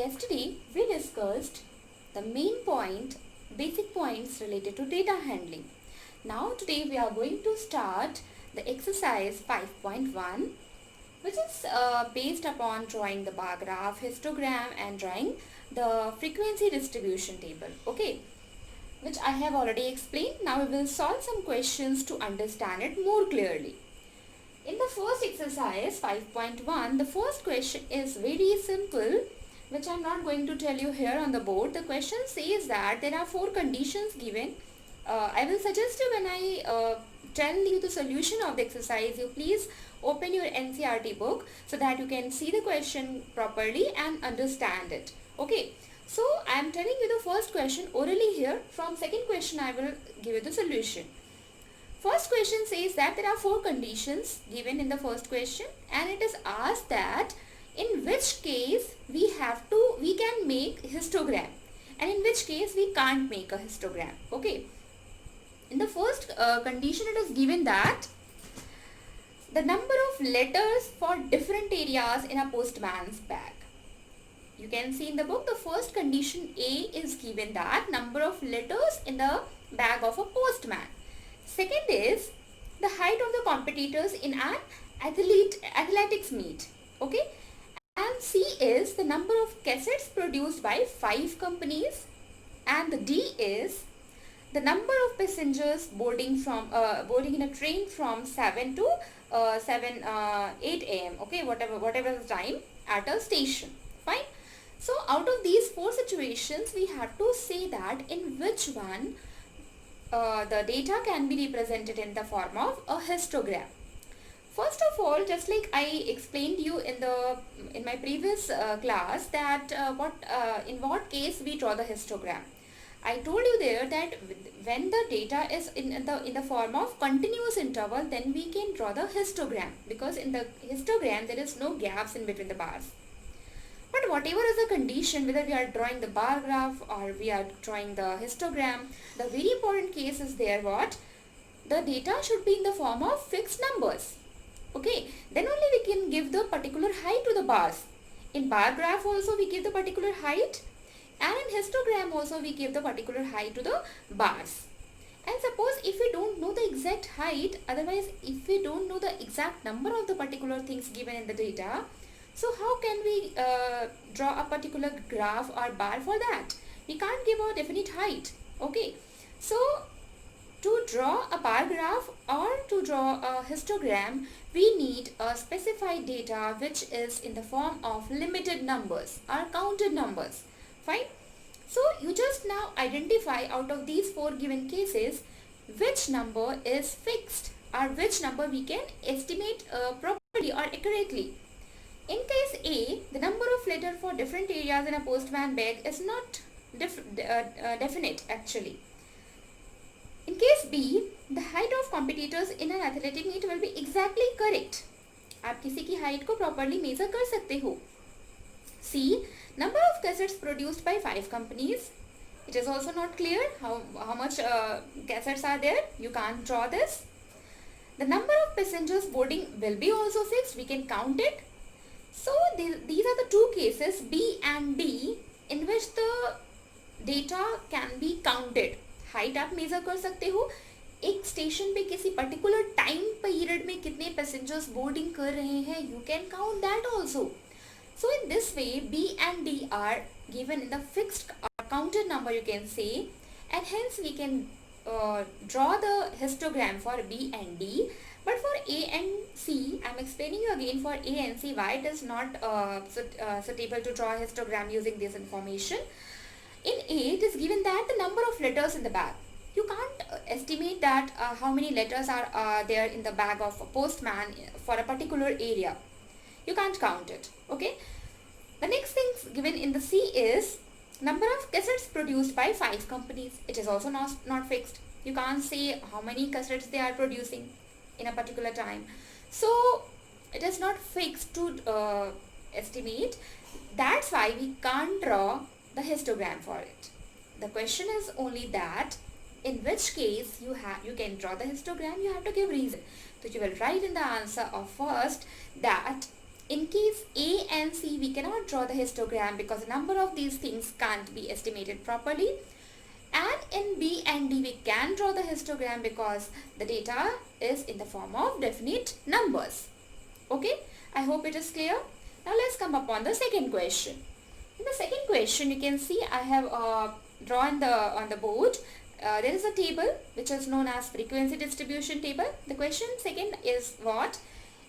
Yesterday we discussed the basic points related to data handling. Now today we are going to start the exercise 5.1, which is based upon drawing the bar graph, histogram and drawing the frequency distribution table. Okay, which I have already explained. Now we will solve some questions to understand it more clearly. In the first exercise 5.1, the first question is very simple, which I am not going to tell you here on the board. The question says that there are 4 conditions given. I will suggest you when I tell you the solution of the exercise, you please open your NCERT book so that you can see the question properly and understand it. Okay. So I am telling you the first question orally here. From second question I will give you the solution. First question says that there are 4 conditions given in the first question, and it is asked that in which case we can make histogram and in which case we can't make a histogram. Okay. In the first condition it is given that the number of letters for different areas in a postman's bag. You can see in the book the first condition A is given that number of letters in the bag of a postman. Second is the height of the competitors in an athletics meet. Okay. And C is the number of cassettes produced by 5 companies. And the D is the number of passengers boarding in a train from 7 to 8 a.m. Okay, whatever the time at a station. Fine. So out of these 4 situations, we have to say that in which one the data can be represented in the form of a histogram. First of all, just like I explained you in my previous class that in what case we draw the histogram. I told you there that when the data is in the form of continuous interval, then we can draw the histogram, because in the histogram there is no gaps in between the bars. But whatever is the condition, whether we are drawing the bar graph or we are drawing the histogram, the very important case is there what? The data should be in the form of fixed numbers. Okay, then only we can give the particular height to the bars. In bar graph also we give the particular height, and in histogram also we give the particular height to the bars. And suppose if we don't know the exact height, otherwise if we don't know the exact number of the particular things given in the data, so how can we draw a particular graph or bar for that? We can't give a definite height. Okay. So to draw a bar graph or to draw a histogram, we need a specified data which is in the form of limited numbers or counted numbers. Fine. So you just now identify out of these 4 given cases which number is fixed or which number we can estimate properly or accurately. In case A, the number of letters for different areas in a postman bag is not definite actually. In case B, the height of competitors in an athletic meet will be exactly correct. आप किसी की height को properly measure कर सकते हो. C, number of cassettes produced by 5 companies. It is also not clear how much cassettes are there. You can't draw this. The number of passengers boarding will be also fixed. We can count it. So these are the 2 cases B and D in which the data can be counted. Height आप measure कर सकते हो. एक station पे किसी particular time period में कितने passengers boarding कर रहे हैं, you can count that also. So in this way B and D are given in the fixed counted number, you can say, and hence we can draw the histogram for B and D. But for A and C, I am explaining you again for A and C why it is not suitable to draw a histogram using this information. In A, it is given that the number of letters in the bag. You can't estimate that how many letters are there in the bag of a postman for a particular area. You can't count it. Okay. The next thing given in the C is number of cassettes produced by 5 companies. It is also not fixed. You can't say how many cassettes they are producing in a particular time. So it is not fixed to estimate. That's why we can't draw the histogram for it. The question is only that in which case you can draw the histogram, you have to give reason. So you will write in the answer of first that In case A and C, we cannot draw the histogram because the number of these things can't be estimated properly. And in B and D, we can draw the histogram because the data is in the form of definite numbers. Okay, I hope it is clear. Now let's come upon the second question. In the second question, you can see I have drawn on the board. There is a table which is known as frequency distribution table. The question second is what?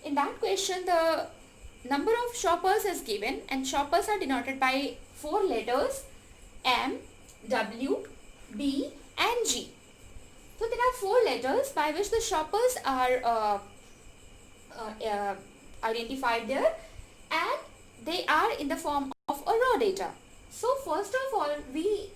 In that question, the number of shoppers is given and shoppers are denoted by 4 letters M, W, B and G. So there are 4 letters by which the shoppers are identified there, and they are in the form of a raw data. So first of all, we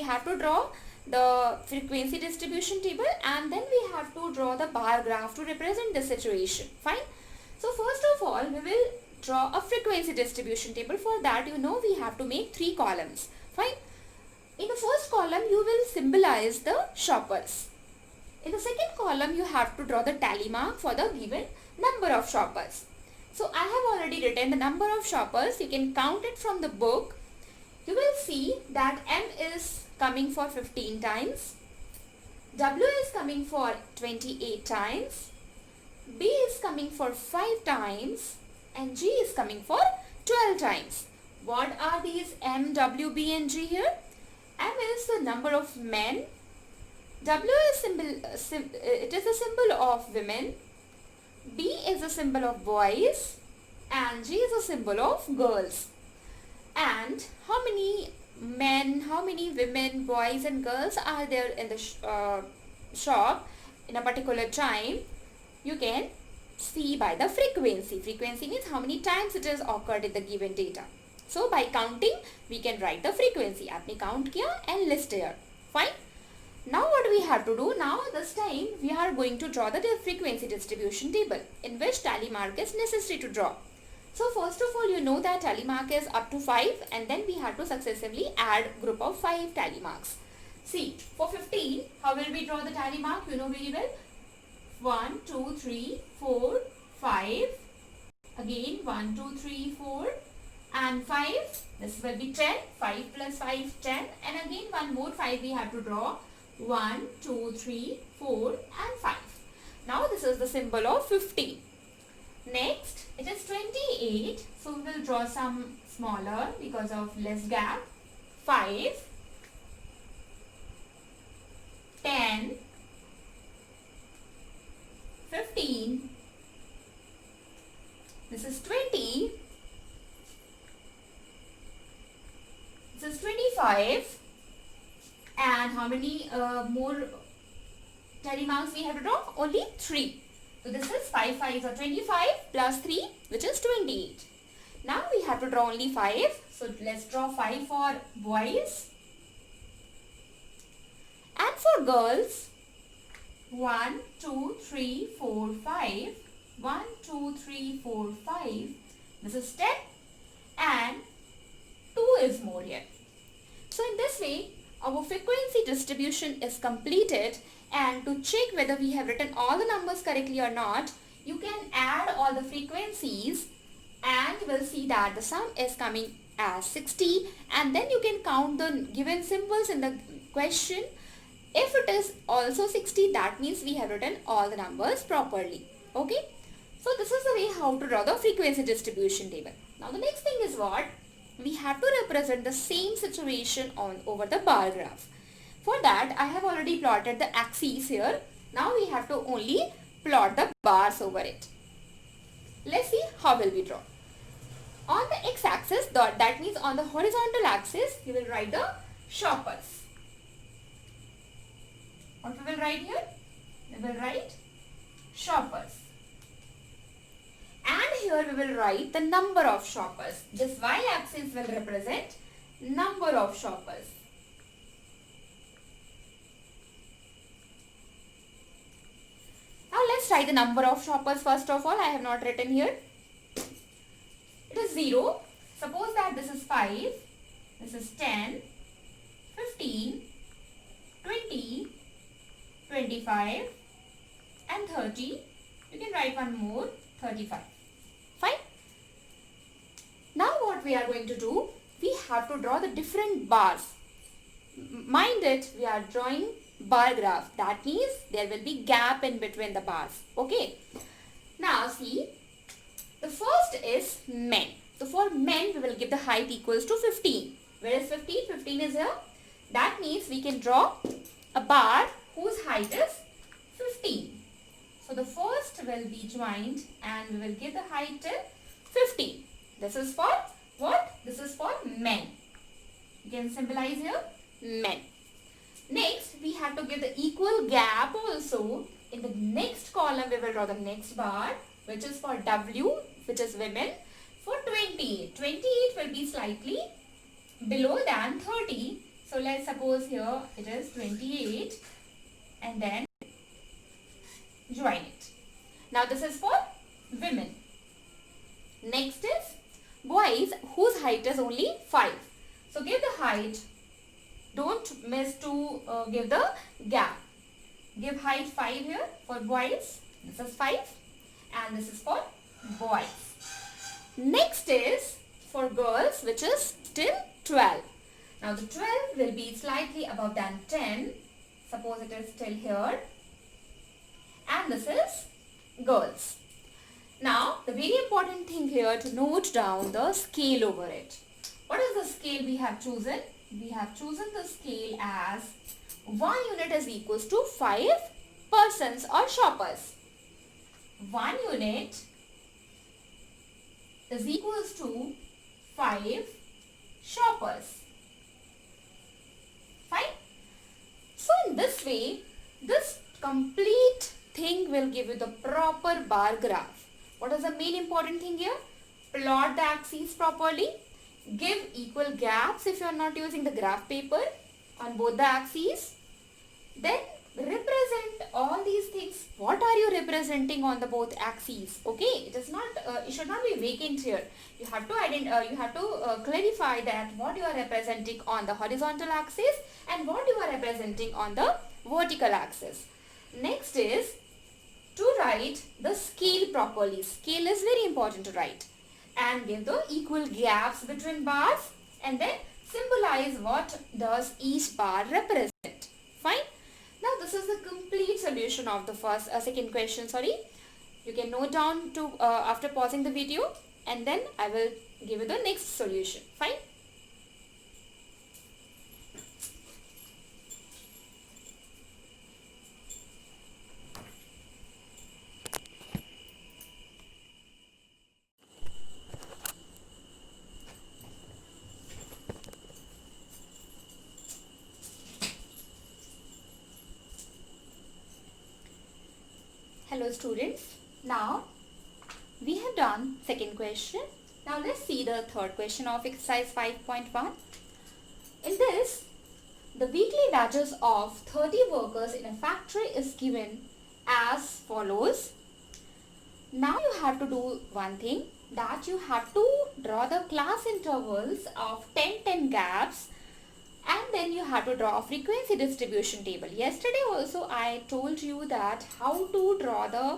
have to draw the frequency distribution table, and then we have to draw the bar graph to represent the situation. Fine. So first of all, we will draw a frequency distribution table. For that, we have to make 3 columns. Fine. In the first column, you will symbolize the shoppers. In the second column, you have to draw the tally mark for the given number of shoppers. So I have already written the number of shoppers. You can count it from the book. You will see that M is coming for 15 times. W is coming for 28 times. B is coming for 5 times. And G is coming for 12 times. What are these M, W, B and G here? M is the number of men. W is it is a symbol of women. B is a symbol of boys. And G is a symbol of girls. And how many men, how many women, boys and girls are there in the shop in a particular time? You can see by the frequency. Frequency means how many times it has occurred in the given data. So by counting, we can write the frequency. आपने count किया and list here. Fine. Now what we have to do? Now this time we are going to draw the frequency distribution table in which tally mark is necessary to draw. So first of all, you know that tally mark is up to 5, and then we have to successively add group of 5 tally marks. See, for 15, how will we draw the tally mark? You know very well. 1, 2, 3, 4, 5. Again 1, 2, 3, 4 and 5. This will be 10. 5 plus 5, 10. And again one more 5 we have to draw. 1, 2, 3, 4 and 5. Now this is the symbol of 15. Next, it is 28. So we will draw some smaller because of less gap. 5, 10, 15. This is 20. This is 25. And how many more tally marks we have to draw? Only 3. So this is 5 5s are 25 plus 3, which is 28. Now we have to draw only 5. So let's draw 5 for boys. And for girls, 1, 2, 3, 4, 5. 1, 2, 3, 4, 5. This is 10 and 2 is more here. So in this way, our frequency distribution is completed, and to check whether we have written all the numbers correctly or not, you can add all the frequencies and you will see that the sum is coming as 60, and then you can count the given symbols in the question. If it is also 60, that means we have written all the numbers properly. Okay. So this is the way how to draw the frequency distribution table. Now the next thing is what? We have to represent the same situation over the bar graph. For that, I have already plotted the axes here. Now we have to only plot the bars over it. Let's see how will we draw. On the x-axis, that means on the horizontal axis, we will write the shoppers. What we will write here? We will write shoppers. And here we will write the number of shoppers. This y-axis will represent number of shoppers. Now let's write the number of shoppers first of all. I have not written here. It is 0. Suppose that this is 5, this is 10, 15, 20, 25 and 30. You can write one more, 35. Fine. we are going to do, we have to draw the different bars. Mind it, we are drawing bar graph. That means there will be gap in between the bars. Okay. Now see, the first is men. So for men, we will give the height equals to 15. Where is 15? 15 is here. That means we can draw a bar whose height is 15. So the first will be joined and we will give the height till 15. This is for what? This is for men. You can symbolize here men. Next, we have to give the equal gap also. In the next column, we will draw the next bar, which is for W, which is women, for 28. 28 will be slightly below than 30. So let's suppose here it is 28 and then join it. Now this is for women. Next is boys whose height is only 5. So give the height. Don't miss to give the gap. Give height 5 here for boys. This is 5 and this is for boys. Next is for girls, which is till 12. Now the 12 will be slightly above than 10. Suppose it is still here. And this is girls. Now the very important thing here to note down the scale over it. What is the scale we have chosen? We have chosen the scale as 1 unit is equals to 5 persons or shoppers. 1 unit is equals to 5 shoppers. Fine. So in this way, this complete thing will give you the proper bar graph. What is the main important thing here? Plot the axes properly. Give equal gaps if you are not using the graph paper on both the axes. Then represent all these things. What are you representing on the both axes? Okay, it is not. It should not be vacant here. You have to clarify that what you are representing on the horizontal axis and what you are representing on the vertical axis. Next is to write the scale properly. Scale is very important to write. And give the equal gaps between bars and then symbolize what does each bar represent. Fine. Now this is the complete solution of the second question. You can note down to after pausing the video and then I will give you the next solution. Fine. Hello students, now we have done second question. Now let's see the third question of exercise 5.1. In this, the weekly wages of 30 workers in a factory is given as follows. Now you have to do one thing, that you have to draw the class intervals of 10 gaps. And then you have to draw a frequency distribution table. Yesterday also I told you that how to draw the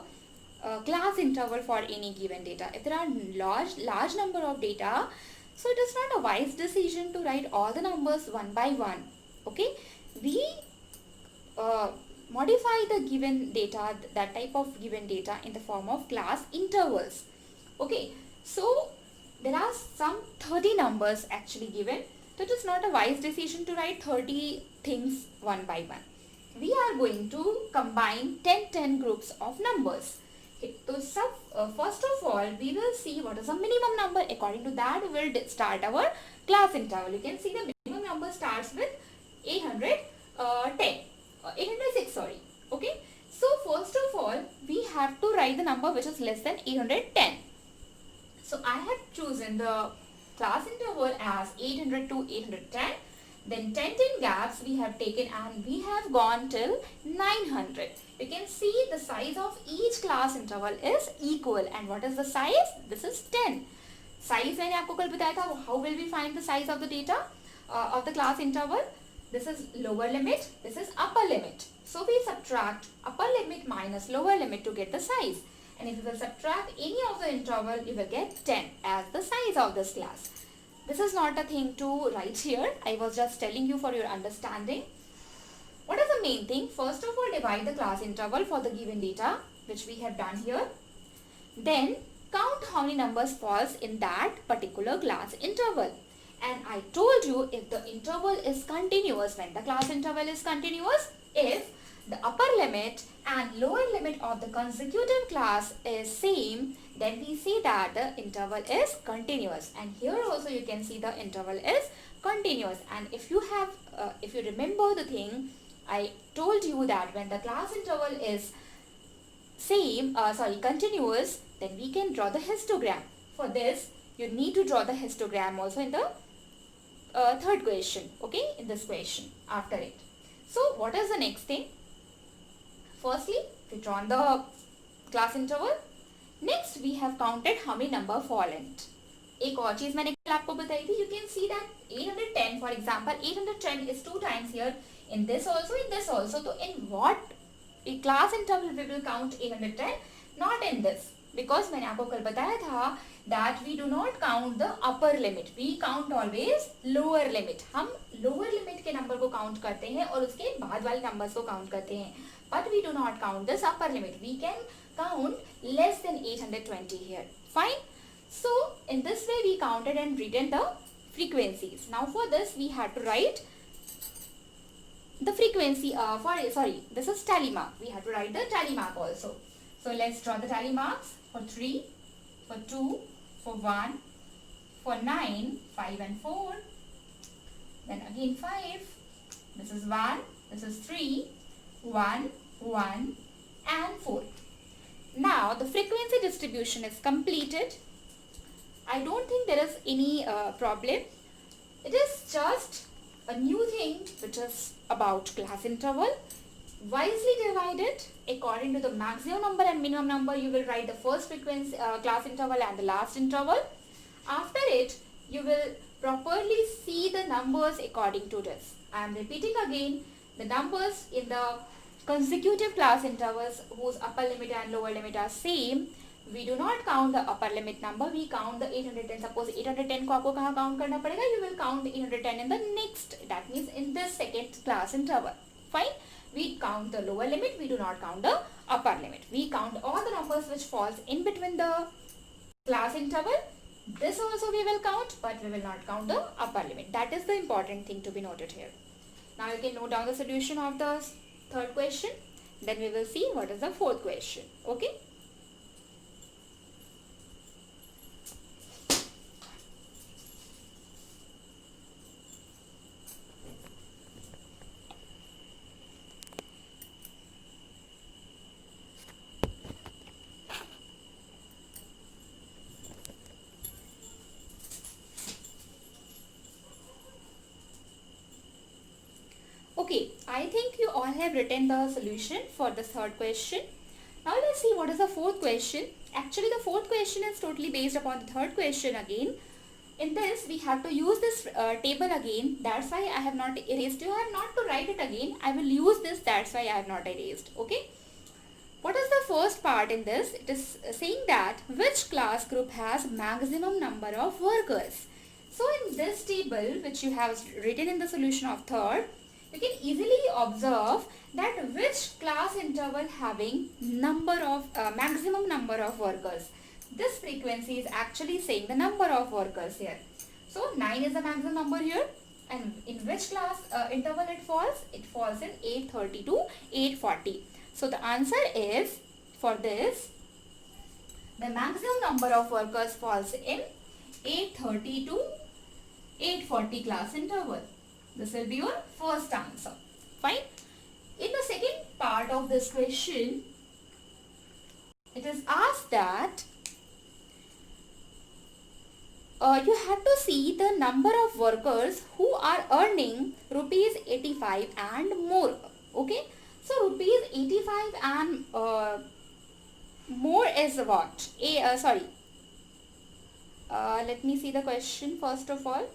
class interval for any given data. If there are large number of data, so it is not a wise decision to write all the numbers one by one. Okay, we modify the given data, that type of given data in the form of class intervals. Okay, so there are some 30 numbers actually given. So it is not a wise decision to write 30 things one by one. We are going to combine 10 groups of numbers. Okay, so first of all, we will see what is the minimum number. According to that, we will start our class interval. You can see the minimum number starts with 806, sorry. Okay, so first of all, we have to write the number which is less than 810. So I have chosen the class interval as 800 to 810. Then 10 gaps we have taken and we have gone till 900. You can see the size of each class interval is equal. And what is the size? This is 10. Size मैंने आपको कल बताया था. How will we find the size of the data of the class interval? This is lower limit. This is upper limit. So we subtract upper limit minus lower limit to get the size. And if you will subtract any of the interval, you will get 10 as the size of this class. This is not a thing to write here. I was just telling you for your understanding. What is the main thing? First of all, divide the class interval for the given data, which we have done here. Then count how many numbers falls in that particular class interval. And I told you, if the interval is continuous, when the class interval is continuous, if the upper limit and lower limit of the consecutive class is same, then we see that the interval is continuous. And here also you can see the interval is continuous. And if you remember the thing, I told you that when the class interval is continuous, then we can draw the histogram. For this, you need to draw the histogram also in the third question, okay, in this question after it. So what is the next thing? Firstly, we drawn the class interval. Next, we have counted how many number fall in it. एक और चीज मैंने कल आपको बताई थी. You can see that 810, for example, 810 is 2 times here. In this also, in this also. So in what class interval we will count 810? Not in this. Because मैंने आपको कल बताया था that we do not count the upper limit. We count always lower limit. हम lower limit के number को count करते हैं और उसके बाद वाले numbers को count करते हैं. But we do not count this upper limit. We can count less than 820 here. Fine. So in this way we counted and written the frequencies. Now for this we had to write the frequency this is tally mark. We have to write the tally mark also. So let's draw the tally marks for 3, for 2, for 1, for 9, 5 and 4. Then again 5. This is 1, this is 3, 1, 1 and 4. Now the frequency distribution is completed. I don't think there is any problem. It is just a new thing which is about class interval. Wisely divided according to the maximum number and minimum number. You will write the first frequency class interval and the last interval. After it, you will properly see the numbers according to this. I am repeating again, the numbers in the consecutive class intervals whose upper limit and lower limit are same. We do not count the upper limit number. We count the 810. Suppose 810 को आपको कहाँ count करना पड़ेगा? You will count 810 in the next. That means in this second class interval. Fine. We count the lower limit. We do not count the upper limit. We count all the numbers which falls in between the class interval. This also we will count, but we will not count the upper limit. That is the important thing to be noted here. Now you can note down the solution of the third question. Then we will see what is the fourth question. Okay. Okay, I think you all have written the solution for the third question. Now let's see what is the fourth question. Actually, the fourth question is totally based upon the third question again. In this, we have to use this table again. That's why I have not erased. You have not to write it again. I will use this. That's why I have not erased. Okay. What is the first part in this? It is saying that which class group has maximum number of workers. So in this table, which you have written in the solution of third, you can easily observe that which class interval having maximum number of workers. This frequency is actually saying the number of workers here. So 9 is the maximum number here. And in which class interval it falls? It falls in 830 to 840. So the answer is, for this, the maximum number of workers falls in 830 to 840 class interval. This will be your first answer. Fine. In the second part of this question, it is asked that you have to see the number of workers who are earning rupees 85 and more. Okay. So rupees 85 and more is what? Let me see the question first of all.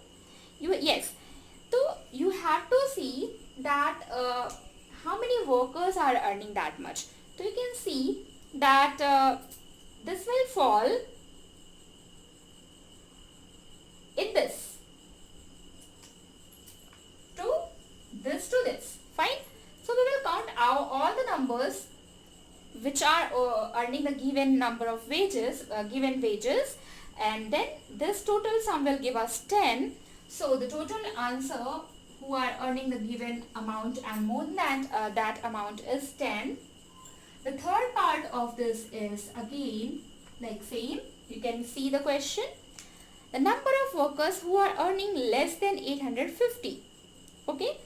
Yes. So you have to see that how many workers are earning that much. So you can see that this will fall in this. which are earning the given number of wages, and then this total sum will give us 10. So the total answer who are earning the given amount and more than that amount is 10. The third part of this is again like same. You can see the question. The number of workers who are earning less than 850. Okay.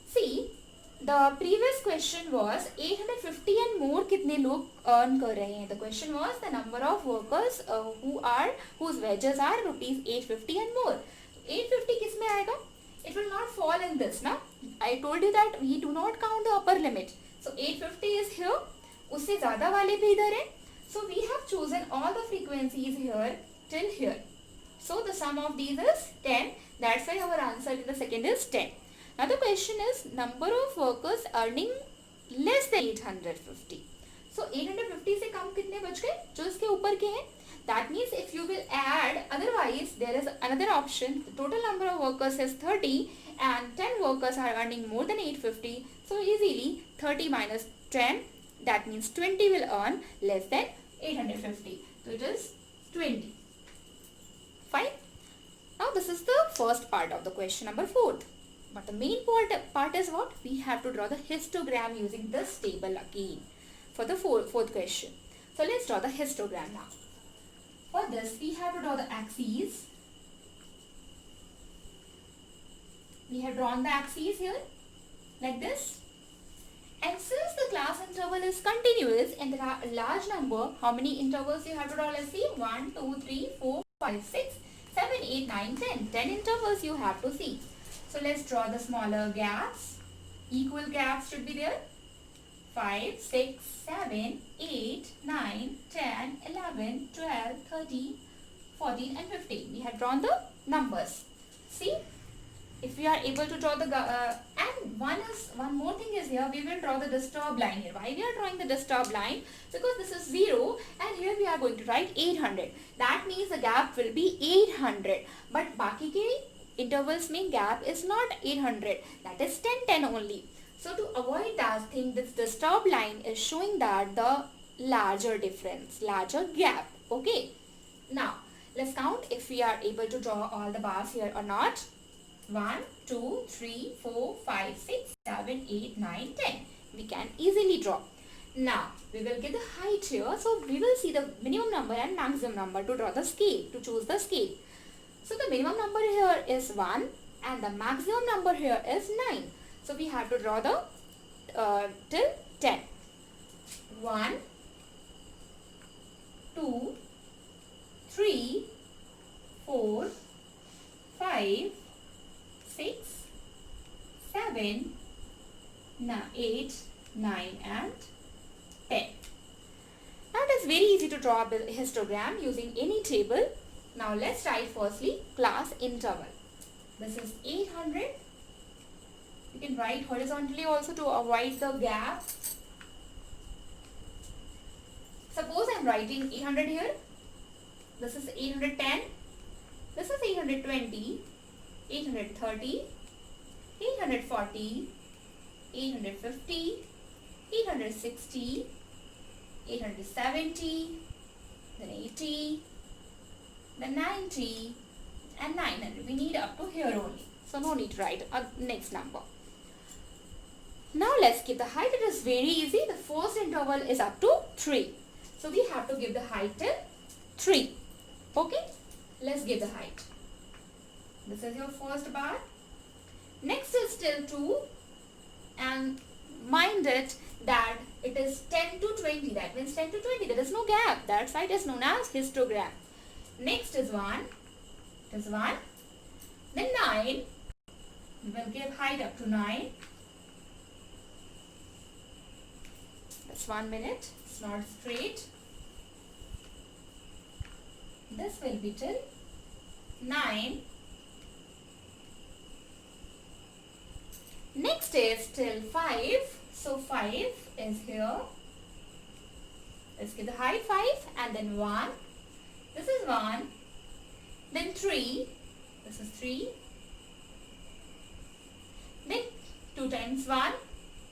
See, the previous question was 850 and more कितने लोग earn कर रहे हैं. The question was the number of workers whose wages are rupees 850 and more. 850 किस में आएगा? It will not fall in this, ना? I told you that we do not count the upper limit. So 850 is here. उससे ज़्यादा वाले भी इधर हैं. So we have chosen all the frequencies here till here. So the sum of these is 10. That's why our answer in the second is 10. Now the question is number of workers earning less than 850. So 850 से कम कितने बच गए जो इसके ऊपर के हैं? That means if you will add, otherwise there is another option. The total number of workers is 30 and 10 workers are earning more than 850. So easily 30 minus 10, that means 20 will earn less than 850. So it is 20. Fine. Now this is the first part of the question number 4. But the main part is what? We have to draw the histogram using this table again for the fourth question. So let's draw the histogram now. For this we have to draw the axes. We have drawn the axes here like this. And since the class interval is continuous and there are a large number, how many intervals you have to draw? Let's see. 1, 2, 3, 4, 5, 6, 7, 8, 9, 10. 10 intervals you have to see. So let's draw the smaller gaps. Equal gaps should be there. 5, 6, 7, 8, 9, 10, 11, 12, 13, 14 and 15. We have drawn the numbers. See, if we are able to draw the and one more thing is here, we will draw the disturbed line here. Why we are drawing the disturbed line? Because this is 0 and here we are going to write 800. That means the gap will be 800. But baki ke intervals mein gap is not 800. That is 10 only. So to avoid that thing, this disturbed line is showing that the larger difference, larger gap. Okay. Now let's count if we are able to draw all the bars here or not. 1, 2, 3, 4, 5, 6, 7, 8, 9, 10. We can easily draw. Now we will get the height here. So we will see the minimum number and maximum number to draw the scale, to choose the scale. So the minimum number here is 1 and the maximum number here is 9. So we have to draw the till 10. 1, 2, 3, 4, 5, 6, 7, 8, 9 and 10. Now it is very easy to draw a histogram using any table. Now let's write firstly class interval. This is 800. You can write horizontally also to avoid the gap. Suppose I am writing 800 here. This is 810. This is 820. 830, 840, 850, 860, 870, then 80, then 90 and 900. We need up to here only. So no need to write a next number. Now let's give the height. It is very easy. The first interval is up to 3. So we have to give the height till 3. Okay. Let's give the height. This is your first bar. Next is till 2 and mind it that it is 10 to 20. That means 10 to 20. There is no gap. That side is known as histogram. Next is 1. It is 1. Then 9. We will give height up to 9. That's 1 minute. It's not straight. This will be till 9. Next is till 5. So 5 is here. Let's give the height 5 and then 1. This is 1. Then 3. This is 3. Then 2 times 1.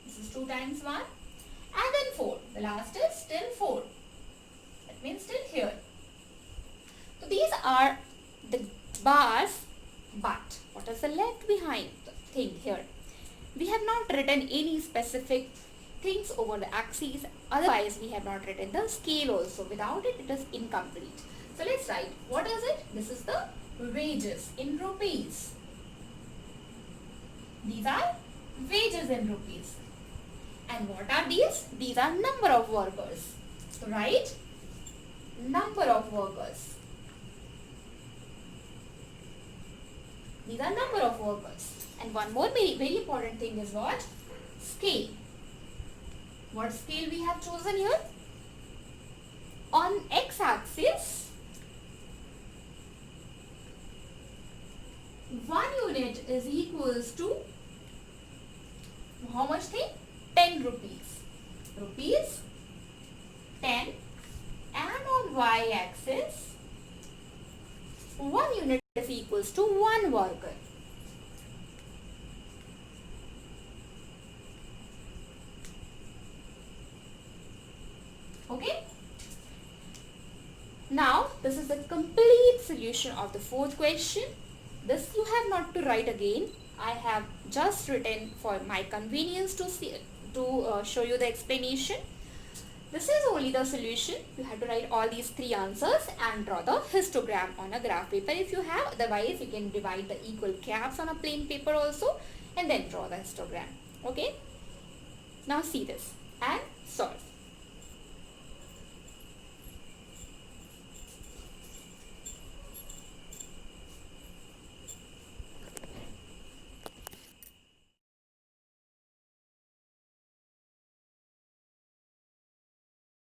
This is 2 times 1. And then 4. The last is still 4. That means still here. So these are the bars, but what is the left behind thing here? We have not written any specific things over the axes. Otherwise, we have not written the scale also. Without it, it is incomplete. So let's write. What is it? This is the wages in rupees. These are wages in rupees. And what are these? These are number of workers. So write number of workers. These are number of workers. And one more very important thing is what? Scale. What scale we have chosen here? On x-axis, 1 unit is equals to how much thing? 10 rupees. Rupees 10. And on y-axis, 1 unit is equals to 1 worker. Okay. Now, this is the complete solution of the fourth question. This you have not to write again. I have just written for my convenience to show you the explanation. This is only the solution. You have to write all these 3 answers and draw the histogram on a graph paper if you have. Otherwise, you can divide the equal gaps on a plain paper also and then draw the histogram. Okay. Now see this. And